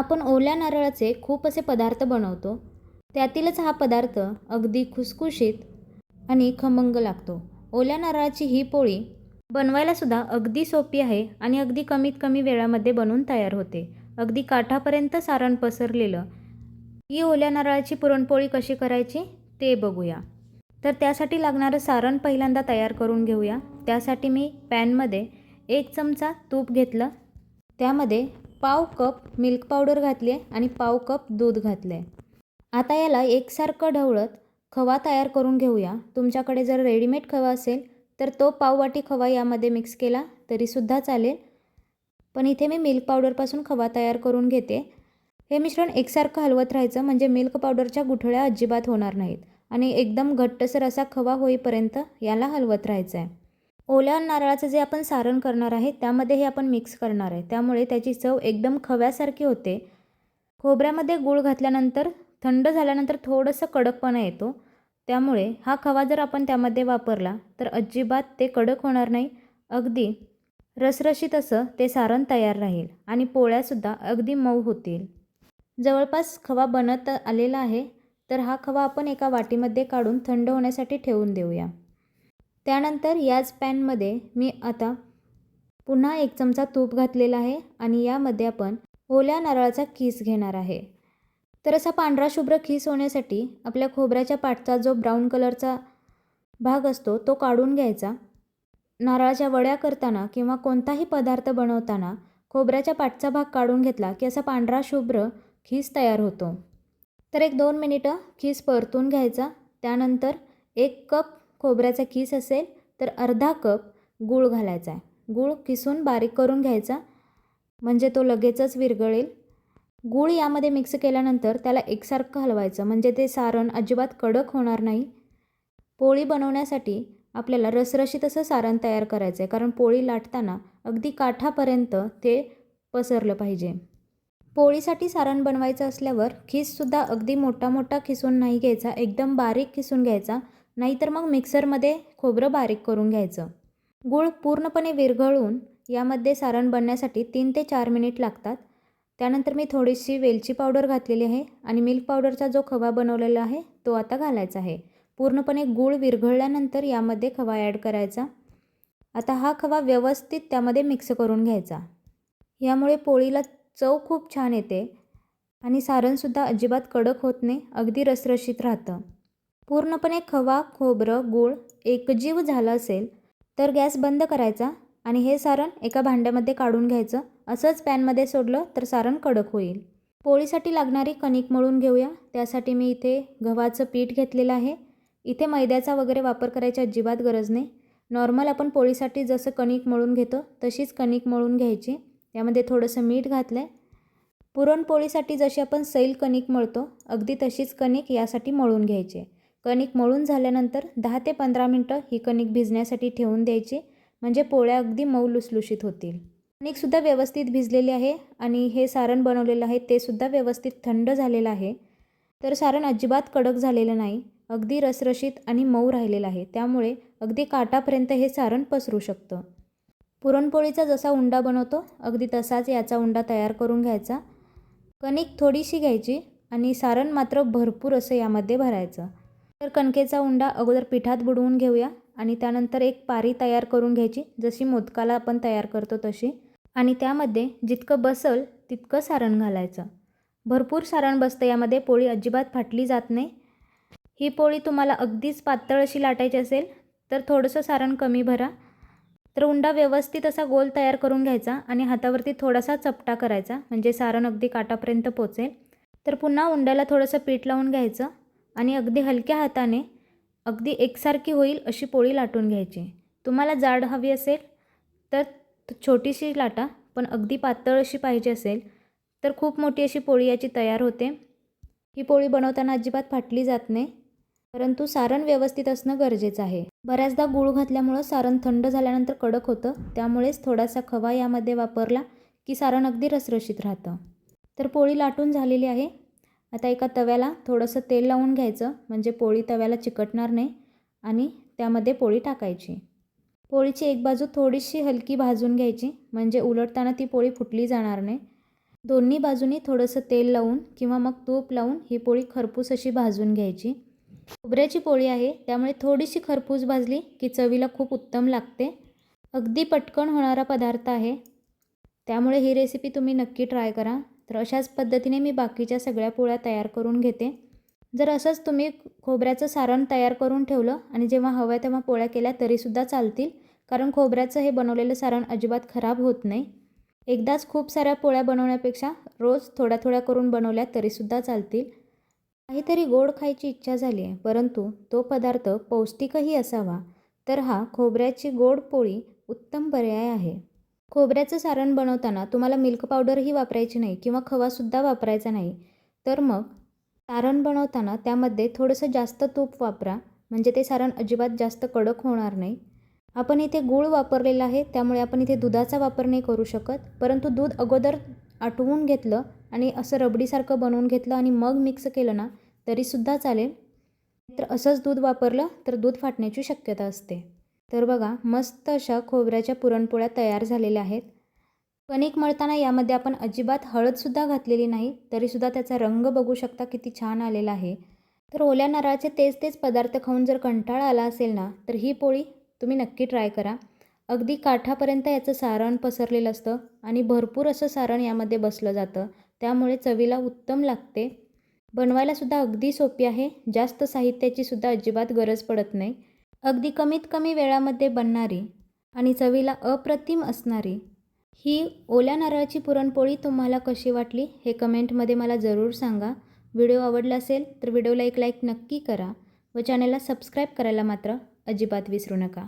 आपण ओल्या नारळाचे खूप असे पदार्थ बनवतो. त्यातीलच हा पदार्थ अगदी खुसखुशीत आणि खमंग लागतो. ओल्या नारळाची ही पोळी बनवायला सुद्धा अगदी सोपी आहे आणि अगदी कमीत कमी वेळामध्ये बनून तयार होते. अगदी काठापर्यंत सारण पसरलेलं. ही ओल्या नारळाची पुरणपोळी कशी करायची ते बघूया. तर त्यासाठी लागणारं सारण पहिल्यांदा तयार करून घेऊया. त्यासाठी मी पॅनमध्ये 1 चमचा तूप घेतलं. त्यामध्ये पाव कप मिल्क पावडर घातली आहे आणि पाव कप दूध घातलं आहे. आता याला एकसारखं ढवळत खवा तयार करून घेऊया. तुमच्याकडे जर रेडीमेड खवा असेल तर तो पाववाटी खवा यामध्ये मिक्स केला तरीसुद्धा चालेल. पण इथे मी मिल्क पावडरपासून खवा तयार करून घेते. हे मिश्रण एकसारखं हलवत राहायचं म्हणजे मिल्क पावडरच्या गुठळ्या अजिबात होणार नाहीत आणि एकदम घट्टसर असा खवा होईपर्यंत याला हलवत राहायचं आहे. ओल्या नारळाचं जे आपण सारण करणार आहे त्यामध्ये हे आपण मिक्स करणार आहे, त्यामुळे त्याची चव एकदम खव्यासारखी होते. खोबऱ्यामध्ये गूळ घातल्यानंतर थंड झाल्यानंतर थोडंसं कडकपणा येतो, त्यामुळे हा खवा जर आपण त्यामध्ये वापरला तर अजिबात ते कडक होणार नाही. अगदी रसरशीत असं ते सारण तयार राहील आणि पोळ्यासुद्धा अगदी मऊ होतील. जवळपास खवा बनत आलेला आहे, तर हा खवा आपण एका वाटीमध्ये काढून थंड होण्यासाठी ठेवून देऊया. त्यानंतर याच पॅनमध्ये मी आता पुन्हा 1 चमचा तूप घातलेला आहे आणि यामध्ये आपण ओल्या नारळाचा खीस घेणार आहे. तर असा पांढरा शुभ्र खीस होण्यासाठी आपल्या खोबऱ्याच्या पाठचा जो ब्राऊन कलरचा भाग असतो तो काढून घ्यायचा. नारळाच्या वड्या करताना किंवा कोणताही पदार्थ बनवताना खोबऱ्याच्या पाठचा भाग काढून घेतला की असा पांढरा शुभ्र खीस तयार होतो. तर 1-2 मिनिटं खीस परतून घ्यायचा. त्यानंतर 1 कप खोबऱ्याचा खीस असेल तर अर्धा कप गूळ घालायचा आहे. गूळ किसून बारीक करून घ्यायचा म्हणजे तो लगेचच विरघळेल. गूळ यामध्ये मिक्स केल्यानंतर त्याला एकसारखं हलवायचं म्हणजे ते सारण अजिबात कडक होणार नाही. पोळी बनवण्यासाठी आपल्याला रसरशीत असं सारण तयार करायचं आहे, कारण पोळी लाटताना अगदी काठापर्यंत ते पसरलं पाहिजे. पोळीसाठी सारण बनवायचं असल्यावर खीससुद्धा अगदी मोठा मोठा खिसून नाही घ्यायचा, एकदम बारीक खिसून घ्यायचा, नाहीतर मग मिक्सरमध्ये खोबरं बारीक करून घ्यायचं. गूळ पूर्णपणे विरघळून यामध्ये सारण बनण्यासाठी 3 ते 4 मिनिट लागतात. त्यानंतर मी थोडीशी वेलची पावडर घातलेली आहे आणि मिल्क पावडरचा जो खवा बनवलेला आहे तो आता घालायचा आहे. पूर्णपणे गूळ विरघळल्यानंतर यामध्ये खवा ॲड करायचा. आता हा खवा व्यवस्थित त्यामध्ये मिक्स करून घ्यायचा. यामुळे पोळीला चव खूप छान येते आणि सारणसुद्धा अजिबात कडक होत नाही, अगदी रसरशीत राहतं. पूर्णपणे खवा, खोबरं, गूळ एकजीव झालं असेल तर गॅस बंद करायचा आणि हे सारण एका भांड्यामध्ये काढून घ्यायचं. असंच पॅनमध्ये सोडलं तर सारण कडक होईल. पोळीसाठी लागणारी कणिक मळून घेऊया. त्यासाठी मी इथे गव्हाचं पीठ घेतलेलं आहे. इथे मैद्याचा वगैरे वापर करायची अजिबात गरज नाही. नॉर्मल आपण पोळीसाठी जसं कणिक मळून घेतो तशीच कणिक मळून घ्यायची. त्यामध्ये थोडंसं मीठ घातलं आहे. पुरणपोळीसाठी जशी आपण सैल कणिक मळतो अगदी तशीच कणिक यासाठी मळून घ्यायची. कणिक मळून झाल्यानंतर 10 ते 15 मिनटं ही कणिक भिजण्यासाठी ठेवून द्यायची, म्हणजे पोळ्या अगदी मऊ लुसलुशीत होतील. कणिकसुद्धा व्यवस्थित भिजलेली आहे आणि हे सारण बनवलेलं आहे ते सुद्धा व्यवस्थित थंड झालेलं आहे. तर सारण अजिबात कडक झालेलं नाही, अगदी रसरशीत आणि मऊ राहिलेलं आहे, त्यामुळे अगदी काठापर्यंत हे सारण पसरू शकतं. पुरणपोळीचा जसा उंडा बनवतो अगदी तसाच याचा उंडा तयार करून घ्यायचा. कणिक थोडीशी घ्यायची आणि सारण मात्र भरपूर असं यामध्ये भरायचं. तर कणकेचा उंडा अगोदर पिठात बुडवून घेऊया आणि त्यानंतर एक पारी तयार करून घ्यायची, जशी मोदकाला आपण तयार करतो तशी, आणि त्यामध्ये जितकं बसल तितकं सारण घालायचं. भरपूर सारण बसतं यामध्ये, पोळी अजिबात फाटली जात नाही. ही पोळी तुम्हाला अगदीच पातळ अशी लाटायची असेल तर थोडंसं सारण कमी भरा. तर उंडा व्यवस्थित असा गोल तयार करून घ्यायचा आणि हातावरती थोडासा चपटा करायचा म्हणजे सारण अगदी काठापर्यंत पोचेल. तर पुन्हा उंड्याला थोडंसं पीठ लावून घ्यायचं आणि अगदी हलक्या हाताने अगदी एकसारखी होईल अशी पोळी लाटून घ्यायची. तुम्हाला जाड हवी असेल तर छोटीशी लाटा, पण अगदी पातळ अशी पाहिजे असेल तर खूप मोठी अशी पोळी याची तयार होते. ही पोळी बनवताना अजिबात फाटली जात नाही, परंतु सारण व्यवस्थित असणं गरजेचं आहे. बऱ्याचदा गूळ घातल्यामुळं सारण थंड झाल्यानंतर कडक होतं, त्यामुळेच थोडासा खवा यामध्ये वापरला की सारण अगदी रसरशीत राहतं. तर पोळी लाटून झालेली आहे. आता एका तव्याला थोडंसं तेल लावून घ्यायचं म्हणजे पोळी तव्याला चिकटणार नाही आणि त्यामध्ये पोळी टाकायची. पोळीची एक बाजू थोडीशी हलकी भाजून घ्यायची म्हणजे उलटताना ती पोळी फुटली जाणार नाही. दोन्ही बाजूनी थोडंसं तेल लावून किंवा मग तूप लावून ही पोळी खरपूस अशी भाजून घ्यायची. खोबऱ्याची पोळी आहे त्यामुळे थोडीशी खरपूस भाजली की चवीला खूप उत्तम लागते. अगदी पटकन होणारा पदार्थ आहे त्यामुळे ही रेसिपी तुम्ही नक्की ट्राय करा. तर अशाच पद्धतीने मी बाकीच्या सगळ्या पोळ्या तयार करून घेते. जर असंच तुम्ही खोबऱ्याचं सारण तयार करून ठेवलं आणि जेव्हा हव्या तेव्हा पोळ्या केल्या तरीसुद्धा चालतील, कारण खोबऱ्याचं हे बनवलेलं सारण अजिबात खराब होत नाही. एकदाच खूप साऱ्या पोळ्या बनवण्यापेक्षा रोज थोड्या थोड्या करून बनवल्या तरीसुद्धा चालतील. काहीतरी गोड खायची इच्छा झाली आहे परंतु तो पदार्थ पौष्टिकही असावा, तर हा खोबऱ्याची गोड पोळी उत्तम पर्याय आहे. खोबऱ्याचं सारण बनवताना तुम्हाला मिल्क पावडरही वापरायची नाही किंवा खवासुद्धा वापरायचा नाही. तर मग सारण बनवताना त्यामध्ये थोडंसं जास्त तूप वापरा, म्हणजे ते सारण अजिबात जास्त कडक होणार नाही. आपण इथे गूळ वापरलेला आहे त्यामुळे आपण इथे दुधाचा वापर नाही करू शकत, परंतु दूध अगोदर आटवून घेतलं आणि असं रबडीसारखं बनवून घेतलं आणि मग मिक्स केलं ना तरीसुद्धा चालेल. तर असंच दूध वापरलं तर दूध फाटण्याची शक्यता असते. तर बघा मस्त अशा खोबऱ्याच्या पुरणपोळ्या तयार झालेल्या आहेत. कणिक मळताना यामध्ये आपण अजिबात हळदसुद्धा घातलेली नाही, तरीसुद्धा त्याचा रंग बघू शकता किती छान आलेला आहे. तर ओल्या नारळाचे तेच तेच पदार्थ खाऊन जर कंटाळा आला असेल ना तर ही पोळी तुम्ही नक्की ट्राय करा. अगदी काठापर्यंत याचं सारण पसरलेलं असतं आणि भरपूर असं सारण यामध्ये बसलं जातं, त्यामुळे चवीला उत्तम लागते. बनवायलासुद्धा अगदी सोपी आहे. जास्त साहित्याचीसुद्धा अजिबात गरज पडत नाही. अगदी कमीत कमी वेळामध्ये बनणारी आणि चवीला अप्रतिम असणारी ही ओल्या नारळाची पुरणपोळी तुम्हाला कशी वाटली हे कमेंटमध्ये मला जरूर सांगा. व्हिडिओ आवडला असेल तर व्हिडिओला एक लाईक नक्की करा व चॅनलला सबस्क्राईब करायला मात्र अजिबात विसरू नका.